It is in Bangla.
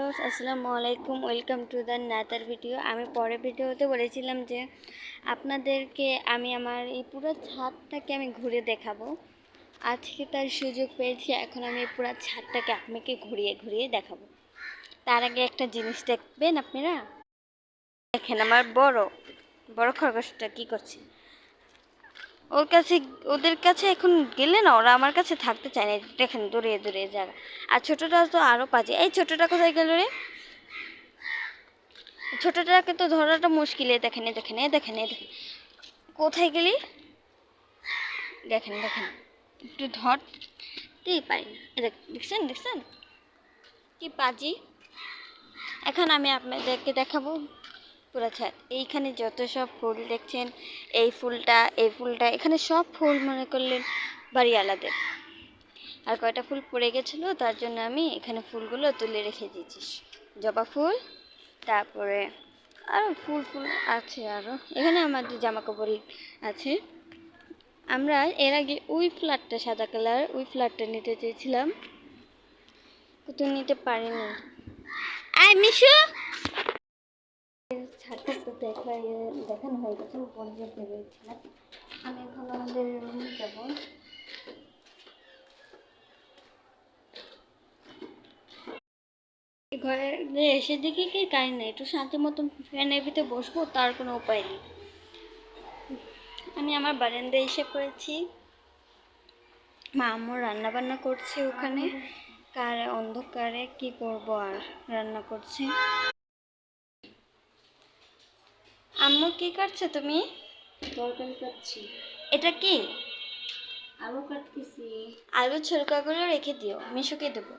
ভিউয়ার্স আসসালামু আলাইকুম, welcome to the another video. আমি পরের ভিডিওতে বলেছিলাম যে আপনাদেরকে আমি আমার এই পুরো ছাদটাকে আমি ঘুরে দেখাবো। আজকে তার সুযোগ পেয়েছি, এখন আমি এই পুরো ছাদটাকে আপনাকে ঘুরিয়ে ঘুরিয়ে দেখাবো। তার আগে একটা জিনিস দেখবেন আপনারা, দেখেন আমার বড় বড় খরগোশটা কী করছে। ওদের কাছে এখন গেলে না, ওরা আমার কাছে থাকতে চায় না। দেখেন দৌড়িয়ে দৌড়িয়ে যাবে। আর ছোটটা তো আরও বাজে। এই ছোটটা কোথায় গেল রে? ছোটটাকে তো ধরাটা মুশকিল। দেখেন দেখেন দেখেন দেখেন, কোথায় গেলি? দেখেন দেখেন, একটু ধরতেই পারি না। দেখছেন দেখছেন কি পাজি। এখন আমি আপনাদেরকে দেখাবো পুরো ছাদ। এইখানে যত সব ফুল দেখছেন, এই ফুলটা এখানে সব ফুল মনে করলেন বাড়ি আলাদা। আর কয়টা ফুল পড়ে গেছিলো, তার জন্য আমি এখানে ফুলগুলো তুলে রেখে দিয়েছি। জবা ফুল, তারপরে আরও ফুল আছে। আরও এখানে আমাদের জামা কাপড় আছে। আমরা এর আগে ওই ফ্ল্যাটটা, সাদা কালার ওই ফ্ল্যাটটা নিতে চেয়েছিলাম, কিন্তু নিতে পারিনি। আই মিশু ছাদটা তো দেখানো হয়ে গেছে, উপরে যে ভেবেছিলাম। আমি এখন আমাদের রুমে যাব। ঘরে এসে দেখি কি কারেন্ট নেই। একটু শান্তি মতন ফ্যানের ভিতরে বসবো, তার কোনো উপায় নেই। আমি আমার বারান্দায় এসে পড়েছি। মা আম্মু রান্না বান্না করছে ওখানে, অন্ধকারে কি করব, আর রান্না করছে। আম্মু কি করছো তুমি? তরকারি কাটছি। এটা কি? আলু কাটতেছি। আলু ছোলকাগুলো রেখে দিও, মিশুকে দেবো।